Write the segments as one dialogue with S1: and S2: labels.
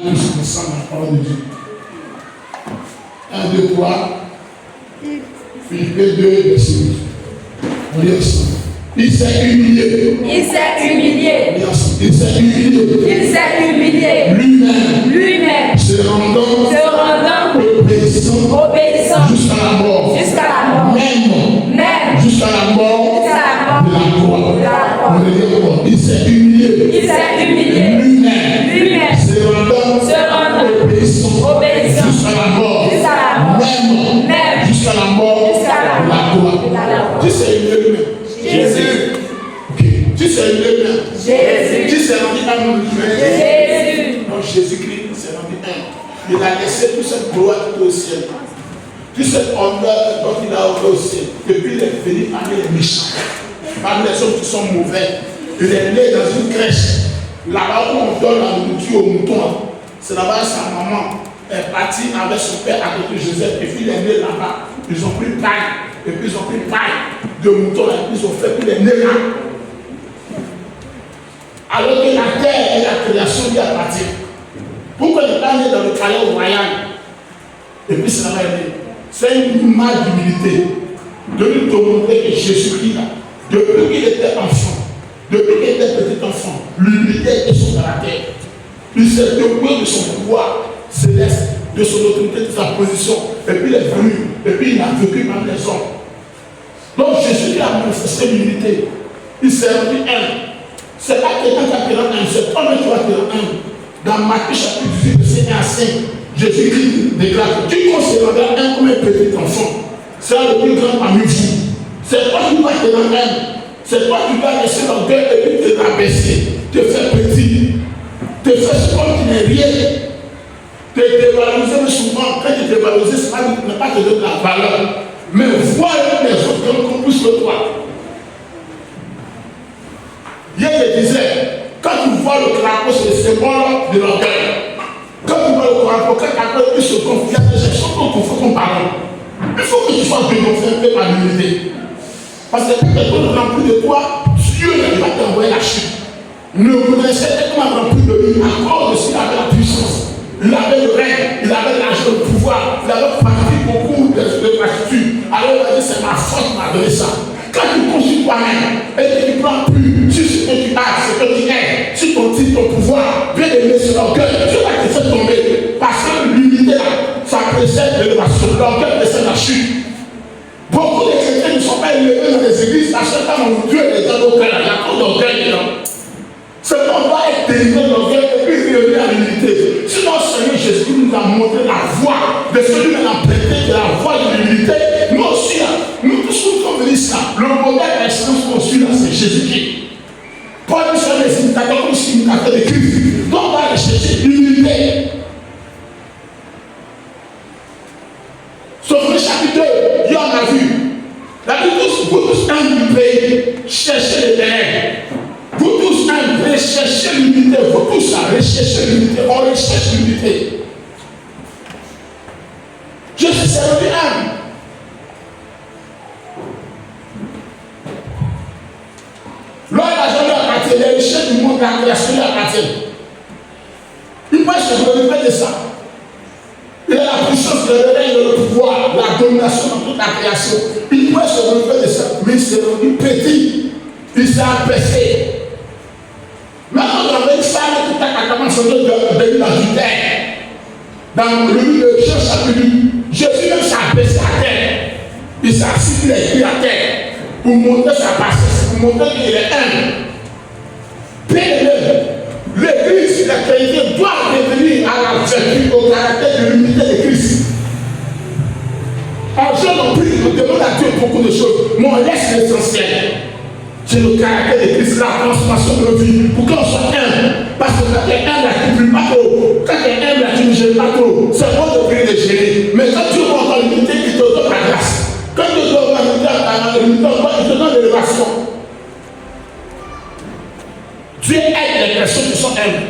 S1: Tous ensemble la parole de Dieu. 1, 2, 3. Philippiens 2, verset 8. On lit ensemble. Il s'est humilié.
S2: Il s'est humilié.
S1: Il s'est humilié.
S2: Il s'est humilié.
S1: Lui-même. Se rendant obéissant. Jusqu'à la mort. Même. Jusqu'à la mort. De la croix. On le dit encore. Il s'est humilié. Lui-même. Se rendant obéissant. Jusqu'à la mort. Même. Jusqu'à la mort. De la croix. Tu sais humilié lui-même. Jésus. Ok. Tu sais humilié lui-même.
S2: Jésus.
S1: Tu sais rendu un
S2: Jésus.
S1: Donc Jésus-Christ s'est rendu un. Il a laissé toute cette gloire au ciel. Toute cette honneur dont il a au ciel. Et puis il est venu parmi les méchants. Parmi les hommes qui sont mauvais. Il est né dans une crèche. Là-bas où on donne la nourriture aux moutons. C'est là-bas que sa maman est partie avec son père à côté de Joseph. Et puis il est né là-bas. Ils ont pris paille. Et puis ils ont pris paille de moutons. Et puis ils ont fait. Puis il est né là. Alors que la terre et la création lui appartiennent. Pourquoi il n'est pas né dans le palais royal? Et puis c'est là-bas né. C'est une image d'humilité. De lui montrer que Jésus-Christ, depuis qu'il était enfant, depuis qu'il était petit enfant, l'humilité était son caractère. Il s'est dépouillé de son pouvoir céleste, de son autorité, de sa position. Et puis il est venu. Et puis il a vécu parmi les hommes. Donc Jésus a manifesté l'humilité. Il s'est rendu humble. C'est pas quelqu'un qui a été rendu humble, c'est toi-même qui vas te rendre humble. Dans Matthieu chapitre 18, verset 1 à 5, Jésus-Christ déclare que tu considéreras un comme un petit enfant. C'est le plus grand parmi vous. C'est toi qui vas te rendre humble. C'est toi qui vas laisser l'orgueil et puis te rabaisser, te faire petit, te faire comme tu n'es rien. Te dévaloriser, mais souvent, quand tu te dévalorises, ce n'est pas te donner la valeur, mais voir les autres comme plus que toi. Hier, je disais, quand tu vois le crapaud, c'est le symbole de l'orgueil. Quand tu vois le crapaud, quand tu se confie à des gens, surtout qu'on fait ton parole, il faut que tu sois démontré par l'humilité. Parce que quand quelqu'un remplit de toi, Dieu ne va pas t'envoyer la chute. Ne connaissez pas comment remplir de lui, à cause de s'il avait la puissance. Il avait le règne, il avait l'argent, le pouvoir, il avait parti beaucoup de gratitude. Alors il a dit, c'est ma force qui m'a donné ça. Quand tu construis toi-même et que tu ne prends plus sur ce que tu as, ce que tu es, sur ton titre, ton pouvoir, bien aimé sur l'orgueil, Dieu va te faire tomber. Parce que l'unité là, ça précède l'élévation. L'orgueil précède la chute. Beaucoup de chrétiens ne sont pas élevés dans les églises parce que quand Dieu est dans nos cœurs, il y a trop d'orgueil dedans. C'est qu'on doit être délivré de l'orgueil et puis revenir à l'humilité. Sinon, Seigneur Jésus nous a montré la voie de celui qui a prêté de la voie de l'humilité. Nous aussi, nous tous nous sommes venus ça. Le modèle d'excellence qu'on suit là, c'est Jésus-Christ. Paul dit sur les imitateurs comme si imitateurs de Christ. Donc, on va aller chercher l'humilité. Sauf le chapitre 2, il y en a vu. La Bible dit, vous tous un du pays, cherchez les ténèbres. Vous tous un pays, cherchez l'unité. Vous tous recherchez l'unité. On recherche l'unité. Je suis servi un. L'homme n'a jamais appartenu. Les richesses du monde, la création lui appartient. Il peut se relever de ça. Il a la puissance, le règne, le pouvoir, la domination dans toute la création. Il peut se relever de ça. Mais il s'est rendu petit. Il s'est abaissé. Maintenant, on avait une femme qui a commencé de l'adultère. Dans le livre de Jean chapitre 1, Jésus même s'est abaissé à terre. Il s'est assis les pieds à terre pour montrer sa passesse, pour montrer qu'il est humble. L'église, la chrétienne doit revenir à la vertu, au caractère de l'unité de Christ. En Jean non plus, on demande à Dieu beaucoup de choses, mais on laisse l'essentiel. C'est le caractère de Christ, la transformation de notre vie, pour qu'on soit humble. Parce que quand tu es humble, tu ne pries pas trop. Quand tu es humble, tu ne gênes pas trop. C'est bon de prier de gêner. Mais quand tu vois encore l'unité, il te donne la grâce. Quand tu dois avoir l'unité, il te donne l'élévation. Dieu aide les personnes qui sont humbles.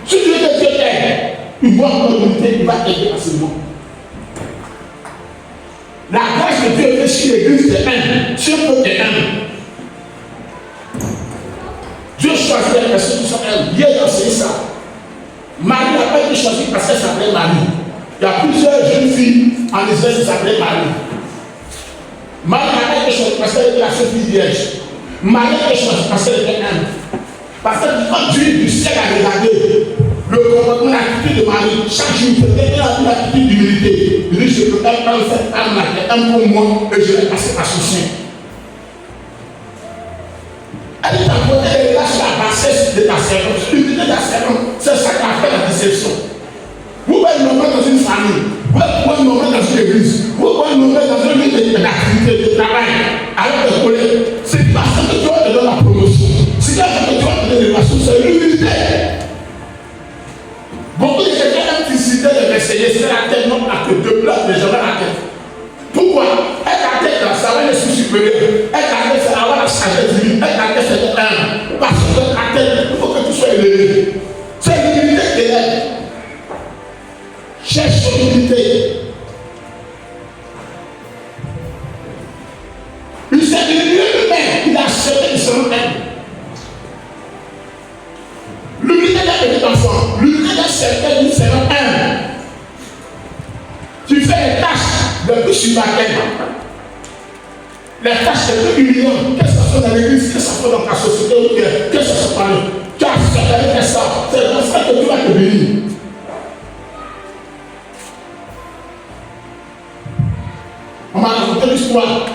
S1: Si Dieu te Dieu aide, il voit encore l'unité, il va aider à ce moment. La grâce de Dieu est sur l'église des humbles, sur le peuple des humbles. Dieu choisit les personnes qui sont humbles. Hier, dans ce Marie n'a pas été choisie parce qu'elle s'appelait Marie. Il y a plusieurs jeunes filles en Israël qui s'appelaient Marie. Marie n'a pas été choisie parce qu'elle était la seule fille vierge. Marie a été choisie parce qu'elle était humble. Parce que quand Dieu du ciel a regardé le comportement, l'attitude de Marie, chaque jour, c'était une attitude d'humilité. Il dit, je peux pas prendre cette âme-là qui est un pour moi et je vais passer par son sein. Elle est à côté, elle lâche la bassesse de ta servante. L'humilité de ta servante, c'est ça qui a fait la déception. Vous pouvez nommer dans une famille, vous pouvez nommer dans une église, vous pouvez nommer dans une lieu d'activité, de travail, avec des collègues. C'est parce que Dieu te donne la promotion. C'est parce que Dieu te donne les relations, c'est l'humilité. Beaucoup de gens aiment visiter les messagers, c'est la tête, non pas que deux blocs, mais jamais la tête. Pourquoi? Elle a tête dans sa main, l'esprit supérieur. Elle a tête, c'est avoir la sagesse divine. Elle a tête, c'est un. Parce que la tête, il faut que tu sois élevé. C'est l'humilité qui est. Cherche l'humilité. Il s'est élevé lui-même, il a accepté de se rendre. L'humilité d'un petit enfant, l'humilité d'un certain, il se rend humble. Tu fais les tâches les plus subalternes, les tâches les plus humiliantes, que ce soit dans l'église, que ce soit dans ta société, que ce soit par là. Tu as accepté de ça, c'est dans ça que tu vas te bénir. On m'a raconté l'histoire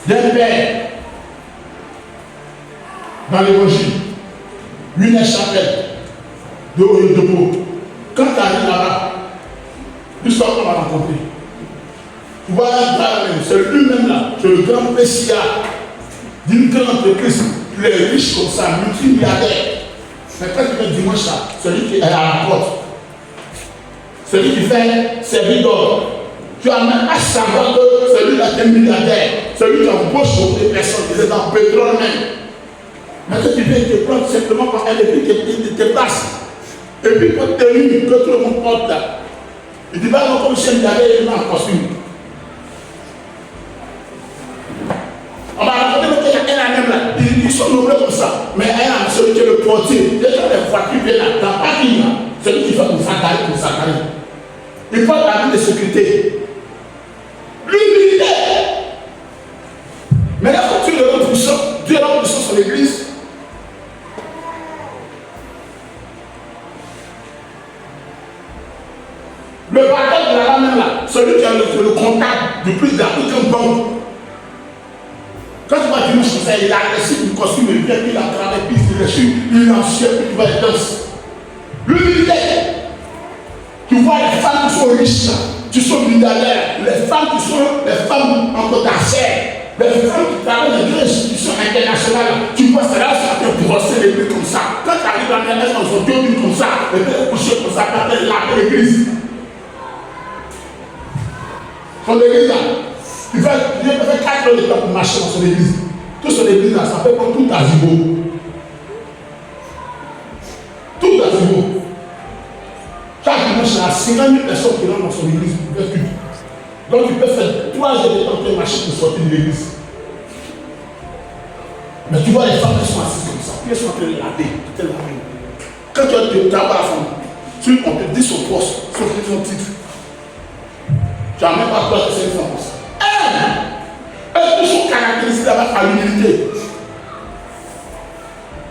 S1: d'un père dans l'évangile, une chapelle de Oyodopo. Quand tu arrives là-bas, l'histoire qu'on m'a rencontré, tu vois un gars, c'est lui-même là, c'est le grand messia d'une grande entreprise, il est riche comme ça, multimilliardaire. Mais quand tu fais dimanche là, celui qui est à la porte, celui qui fait servir d'or. Tu as même à savoir que celui-là est milliardaire, celui qui embauche beaucoup de personnes, qui est dans le pétrole même. Mais que tu viens te prendre simplement par un épée qui te passe. Et puis pour tenir, que tout le monde porte là. Il dit, bah non, comme chien milliardaire, il est en costume. On va raconter qu'elle a même là, ils sont nombreux comme ça. Mais elle a celui qui est le portier, déjà les voitures viennent là, dans Paris là, celui qui fait pour s'attaquer, pour s'attaquer. Il porte la vie de sécurité. L'humilité. Mais là, quand tu le rends puissant, Dieu rend puissant sur l'église. Le patron de la même là, celui qui a le contact du plus d'argent qu'un banque. Quand tu vas dimanche comme ça, il a agressif, il costume, il vient, il a travaillé, puis il est dessus, il est en ciel, puis tu vas les danser. L'humilité. Tu vois les femmes qui sont riches là. Tu sont milliardaires, les femmes qui sont les femmes en potentiel, les femmes qui travaillent dans les institutions internationales, tu vois, c'est là ça te brosser les pieds comme ça. Quand tu arrives dans la maison, ils sont deux comme ça, les pieds couchés comme ça, quand tu laves l'église. Son église là, il fait 4 heures de temps pour marcher dans son église. Toute son église là, ça fait comme tout Azibo. Tout Azibo. Chaque dimanche, il y a 50 000 personnes qui rentrent dans son église pour faire culte. Donc, tu peux faire 3 heures de temps pour marcher pour sortir de l'église. Mais tu vois les femmes qui sont assises comme ça, qui sont en train de laver. Quand tu as de travail à la femme, on te dit son poste, son titre. Tu n'as même pas peur que c'est une femme comme ça. Elles sont caractérisées d'abord par l'humilité.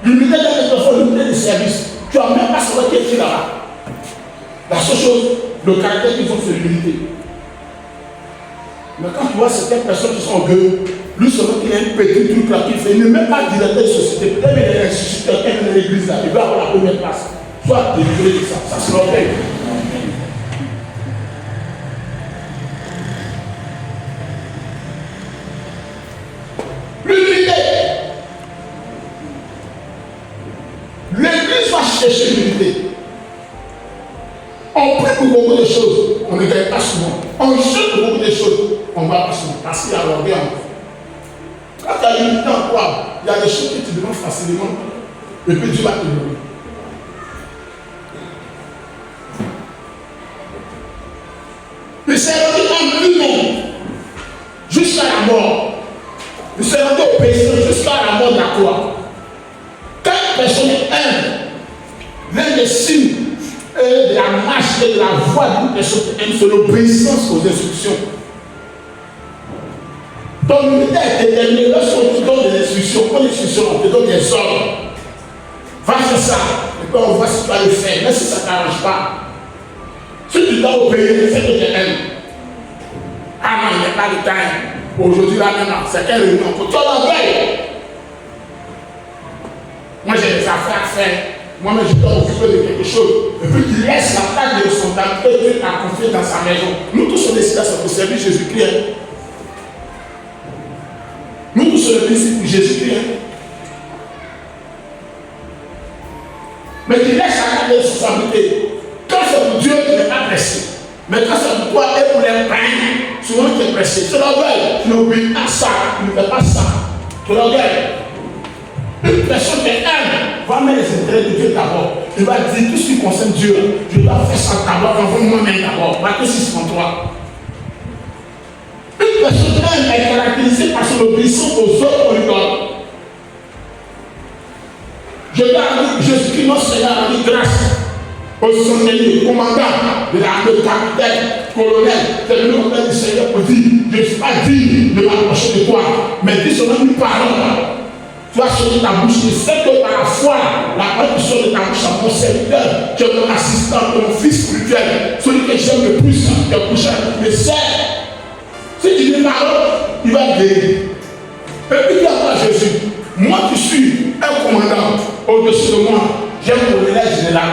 S1: L'humilité d'un enfant, l'humilité de service. Tu n'as même pas savoir qui est là-bas. La seule chose, le caractère qu'ils ont, c'est l'humilité. Mais quand tu vois certaines personnes qui sont en gueule, lui seulement qu'il a un petit truc là qu'il fait, il n'est même pas directeur de société, peut-être qu'il est instituteur, il est dans l'église là, il va avoir la première place. Soit délivré de ça, ça se l'orgueille. L'humilité. L'église va chercher l'humilité. On prie pour beaucoup de choses, on ne gagne pas souvent. On jette pour beaucoup de choses, on ne va pas souvent. Parce qu'il y a l'orgueil en nous. Quand tu as l'humilité en toi, il y a des choses que tu demandes facilement, et puis Dieu va te donner. Il s'est rendu en lui-même jusqu'à la mort. Il s'est rendu au péché jusqu'à la mort de la croix. Quand une personne est humble, l'un des signes de la marche et de la voie d'une personne qui aime, c'est l'obéissance aux instructions. Ton unité est déterminée lorsqu'on te donne des instructions, on te donne des ordres. Va faire ça, et puis on voit si tu vas le faire, même si ça ne t'arrange pas. Si tu dois obéir, c'est que tu aimes. Ah non, il n'y a pas de temps. Aujourd'hui, là maintenant, c'est quelle réunion? Tu as l'enveille. Moi, j'ai des affaires à faire. Moi-même, je dois m'occuper de quelque chose. Et puis, tu laisses la tâche de son temps et Dieu t'a confié dans sa maison. Nous tous, on est ici pour servir Jésus-Christ. Nous tous, on est ici pour Jésus-Christ. Mais tu laisses la tâche de responsabilité. Quand c'est pour Dieu, tu n'es pas pressé. Mais quand c'est pour toi et pour les pains, souvent tu es pressé. C'est l'orgueil. Tu n'obéis pas ça. Tu ne fais pas ça. C'est l'orgueil. Une personne qui aime va mettre les intérêts de Dieu d'abord. Il va dire tout ce qui concerne Dieu. Je dois faire ça d'abord avant moi-même d'abord. Pas que si c'est pour toi. Une personne qui aime est caractérisée par son obéissance aux autres qu'on lui donne. Je dois Jésus-Christ, notre Seigneur, a dit grâce aux soldats, commandants de l'armée, capitaine, colonel, c'est le nom du Seigneur pour dire, je ne suis pas digne de m'approcher de toi, mais dis seulement une parole. Tu vas sortir ta bouche, je sais que par la foi, la parole qui sort de ta bouche à mon serviteur, tu es mon assistant, mon fils spirituel, celui que j'aime le plus, tu es couché avec mes sœurs. Si tu dis parole, il va te guérir. Et puis dis à toi, Jésus, moi qui suis un commandant, au-dessus de moi, j'ai un colonel général.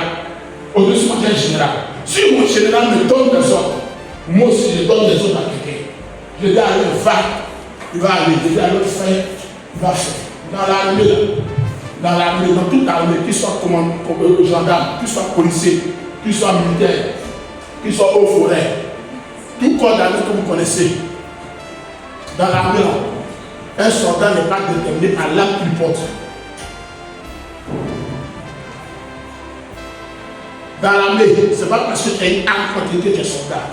S1: Au-dessus de moi, j'ai un général. Si mon général me donne des ordres, moi aussi je donne des ordres à quelqu'un. Je dis à lui, va, il va aller, je dis à l'autre, faire, il va faire. Dans l'armée, dans toute l'armée, qu'il soit gendarme, qu'il soit policier, qu'il soit militaire, qu'il soit haut forêt, tout corps d'armée que vous connaissez, dans l'armée, un soldat n'est pas déterminé par l'arme qu'il porte. Dans l'armée, ce n'est pas parce que tu as une arme contre que tu es soldat.